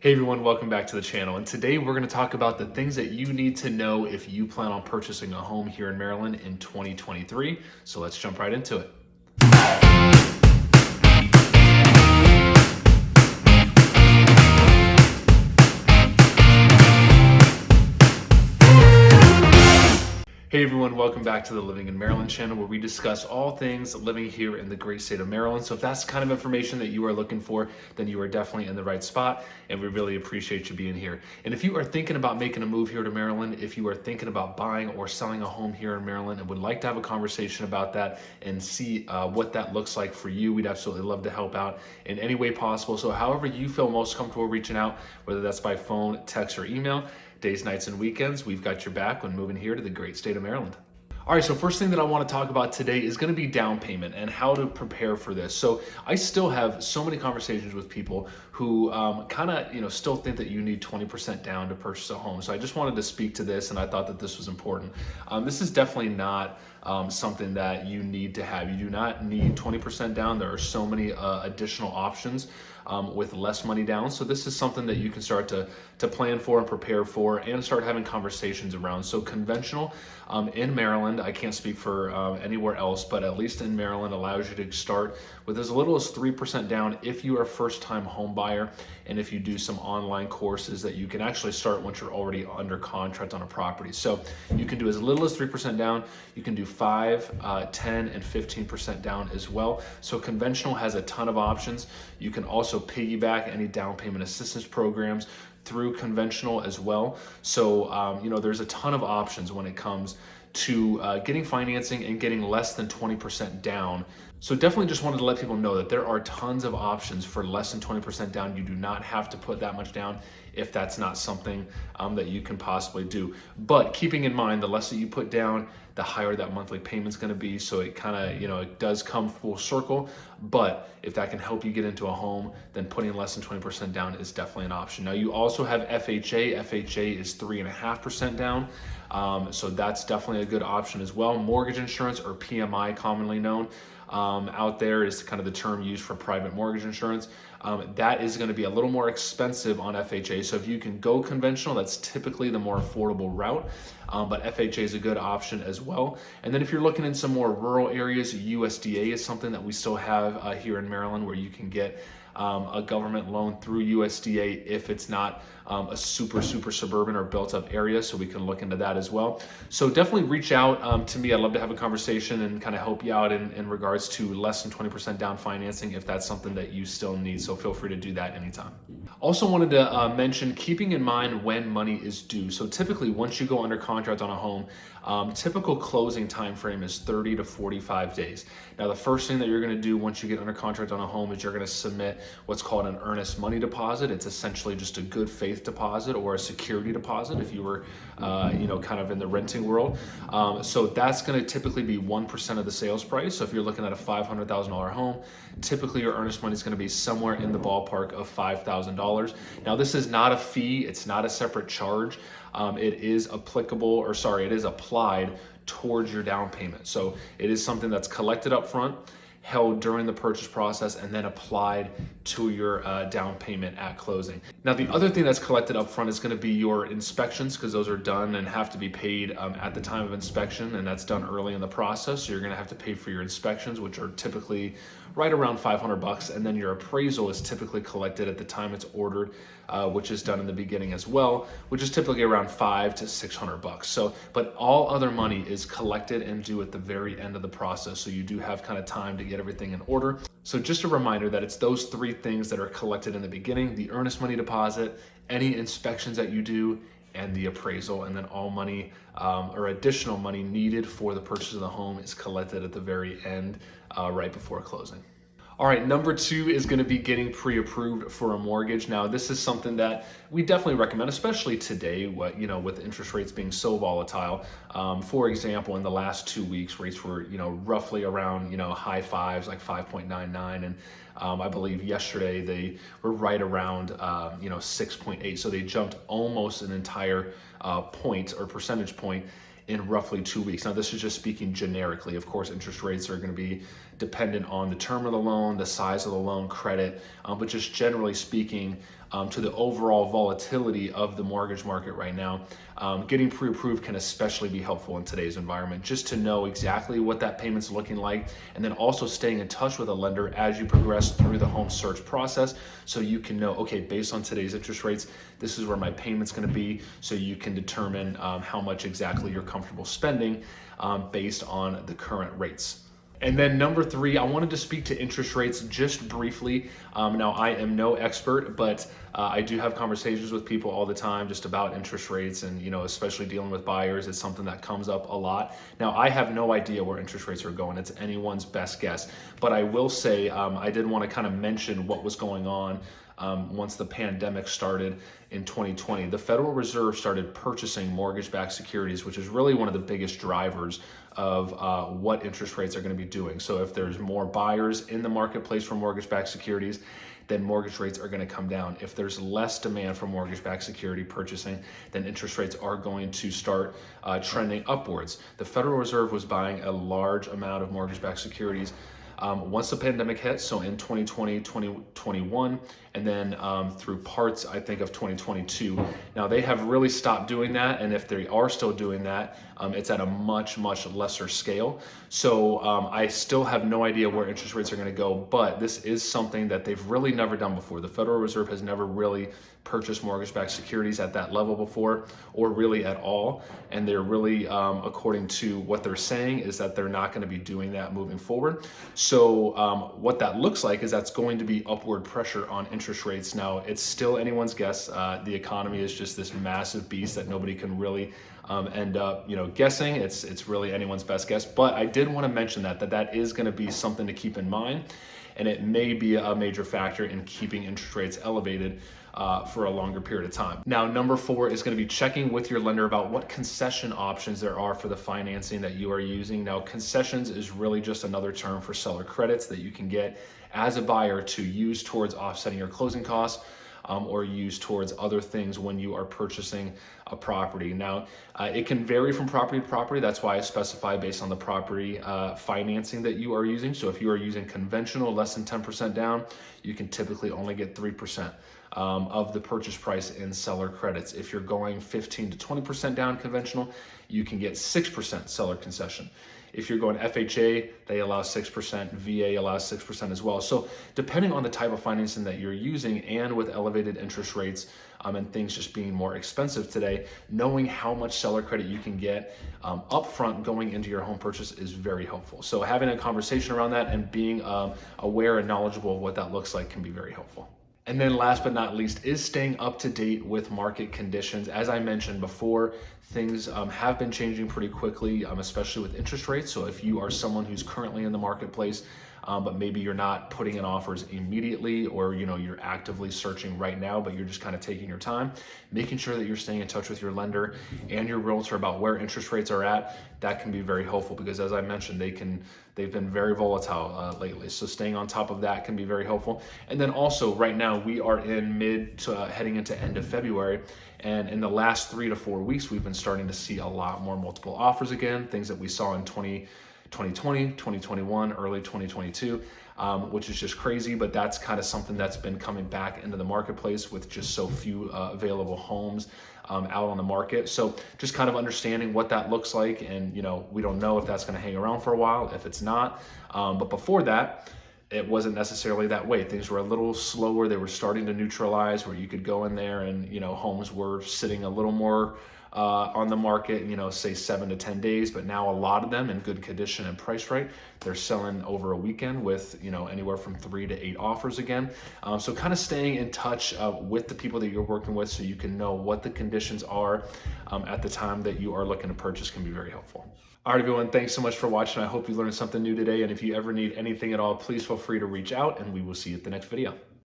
Hey everyone, welcome back to the channel. And today we're going to talk about the things that you need to know if you plan on purchasing a home here in Maryland in 2023. So let's jump right into it. Hey everyone, welcome back to the Living in Maryland channel, where we discuss all things living here in the great state of Maryland. So if that's the kind of information that you are looking for, then you are definitely in the right spot, and we really appreciate you being here. And if you are thinking about making a move here to Maryland, if you are thinking about buying or selling a home here in Maryland and would like to have a conversation about that and see what that looks like for you, we'd absolutely love to help out in any way possible. So however you feel most comfortable reaching out, whether that's by phone, text, or email, days, nights, and weekends, we've got your back when moving here to the great state of Maryland. All right, so first thing that I want to talk about today is going to be down payment and how to prepare for this. So I still have so many conversations with people who kind of, still think that you need 20% down to purchase a home. So I just wanted to speak to this, and I thought that this was important. This is definitely not something that you need to have. You do not need 20% down. There are so many additional options with less money down. So this is something that you can start to plan for and prepare for and start having conversations around. So conventional in Maryland, I can't speak for anywhere else, but at least in Maryland, allows you to start with as little as 3% down if you are a first-time home buyer, and if you do some online courses that you can actually start once you're already under contract on a property. So you can do as little as 3% down. You can do 5, 10, and 15% down as well. So conventional has a ton of options. You can also piggyback any down payment assistance programs through conventional as well. So, there's a ton of options when it comes to getting financing and getting less than 20% down. So definitely just wanted to let people know that there are tons of options for less than 20% down. You do not have to put that much down if that's not something that you can possibly do. But keeping in mind, the less that you put down, the higher that monthly payment's gonna be. So it kind of, it does come full circle. But if that can help you get into a home, then putting less than 20% down is definitely an option. Now you also have FHA. FHA is 3.5% down. So that's definitely a good option as well. Mortgage insurance, or PMI commonly known, out there is kind of the term used for private mortgage insurance. That is going to be a little more expensive on FHA. So if you can go conventional, that's typically the more affordable route. But FHA is a good option as well. And then if you're looking in some more rural areas, USDA is something that we still have here in Maryland, where you can get a government loan through USDA if it's not a super suburban or built up area. So we can look into that as well. So definitely reach out to me. I'd love to have a conversation and kind of help you out in regards to less than 20% down financing if that's something that you still need. So feel free to do that anytime. Also wanted to mention keeping in mind when money is due. So typically once you go under contract on a home, typical closing time frame is 30 to 45 days. Now the first thing that you're going to do once you get under contract on a home is you're going to submit what's called an earnest money deposit. It's essentially just a good faith deposit or a security deposit if you were kind of in the renting world. So that's going to typically be 1% of the sales price. So if you're looking at a $500,000 home, typically your earnest money is going to be somewhere in the ballpark of $5,000. Now this is not a fee. It's not a separate charge. It is applied towards your down payment. So it is something that's collected up front, held during the purchase process, and then applied to your down payment at closing. Now, the other thing that's collected up front is going to be your inspections, because those are done and have to be paid at the time of inspection, and that's done early in the process. So you're going to have to pay for your inspections, which are typically right around $500, and then your appraisal is typically collected at the time it's ordered, which is done in the beginning as well, which is typically around $500 to $600. So, but all other money is collected and due at the very end of the process. So you do have kind of time to get everything in order. So just a reminder that it's those three things that are collected in the beginning: the earnest money deposit, any inspections that you do, and the appraisal. And then all money or additional money needed for the purchase of the home is collected at the very end, right before closing. All right, number 2 is going to be getting pre-approved for a mortgage. Now, this is something that we definitely recommend, especially today, with interest rates being so volatile. For example, in the last 2 weeks, rates were, roughly around, high fives, like 5.99. And I believe yesterday they were right around, 6.8. So they jumped almost an entire point or percentage point in roughly 2 weeks. Now, this is just speaking generically. Of course, interest rates are going to be dependent on the term of the loan, the size of the loan, credit, but just generally speaking, to the overall volatility of the mortgage market right now. Getting pre-approved can especially be helpful in today's environment, just to know exactly what that payment's looking like, and then also staying in touch with a lender as you progress through the home search process, so you can know, okay, based on today's interest rates, this is where my payment's gonna be, so you can determine how much exactly you're comfortable spending based on the current rates. And then number 3, I wanted to speak to interest rates just briefly. Now, I am no expert, but I do have conversations with people all the time just about interest rates, and especially dealing with buyers, it's something that comes up a lot. Now, I have no idea where interest rates are going. It's anyone's best guess. But I will say, I did want to kind of mention what was going on once the pandemic started in 2020. The Federal Reserve started purchasing mortgage-backed securities, which is really one of the biggest drivers of what interest rates are going to be doing. So if there's more buyers in the marketplace for mortgage-backed securities, then mortgage rates are going to come down. If there's less demand for mortgage-backed security purchasing, then interest rates are going to start trending upwards. The Federal Reserve was buying a large amount of mortgage-backed securities once the pandemic hit, so in 2020, 2021, and then through parts, I think, of 2022. Now, they have really stopped doing that, and if they are still doing that, it's at a much, much lesser scale. So I still have no idea where interest rates are going to go, but this is something that they've really never done before. The Federal Reserve has never really purchased mortgage-backed securities at that level before, or really at all, and they're really, according to what they're saying, is that they're not going to be doing that moving forward. So what that looks like is that's going to be upward pressure on interest rates. Now, it's still anyone's guess. The economy is just this massive beast that nobody can really end up, guessing. It's really anyone's best guess. But I did want to mention that is going to be something to keep in mind, and it may be a major factor in keeping interest rates elevated for a longer period of time. Now, number 4 is going to be checking with your lender about what concession options there are for the financing that you are using. Now, concessions is really just another term for seller credits that you can get as a buyer to use towards offsetting your closing costs, or use towards other things when you are purchasing a property. Now, it can vary from property to property. That's why I specify based on the property financing that you are using. So if you are using conventional, less than 10% down, you can typically only get 3% of the purchase price in seller credits. If you're going 15 to 20% down conventional, you can get 6% seller concession. If you're going FHA, they allow 6%, VA allows 6% as well. So depending on the type of financing that you're using, and with elevated interest rates and things just being more expensive today, knowing how much seller credit you can get upfront going into your home purchase is very helpful. So having a conversation around that and being aware and knowledgeable of what that looks like can be very helpful. And then last but not least is staying up to date with market conditions. As I mentioned before, things have been changing pretty quickly, especially with interest rates. So if you are someone who's currently in the marketplace, but maybe you're not putting in offers immediately, or you're actively searching right now, but you're just kind of taking your time, making sure that you're staying in touch with your lender and your realtor about where interest rates are at, that can be very helpful, because as I mentioned, they've been very volatile lately. So staying on top of that can be very helpful. And then also right now we are in mid to heading into end of February. And in the last 3 to 4 weeks, we've been starting to see a lot more multiple offers again, things that we saw in 2020, 2021, early 2022, which is just crazy, but that's kind of something that's been coming back into the marketplace with just so few available homes out on the market. So just kind of understanding what that looks like, and we don't know if that's going to hang around for a while, if it's not, but before that, it wasn't necessarily that way. Things were a little slower. They were starting to neutralize, where you could go in there and homes were sitting a little more on the market, say 7 to 10 days, but now a lot of them in good condition and priced right, they're selling over a weekend with, anywhere from 3 to 8 offers again. So kind of staying in touch with the people that you're working with, so you can know what the conditions are at the time that you are looking to purchase, can be very helpful. All right, everyone, thanks so much for watching. I hope you learned something new today. And if you ever need anything at all, please feel free to reach out, and we will see you at the next video.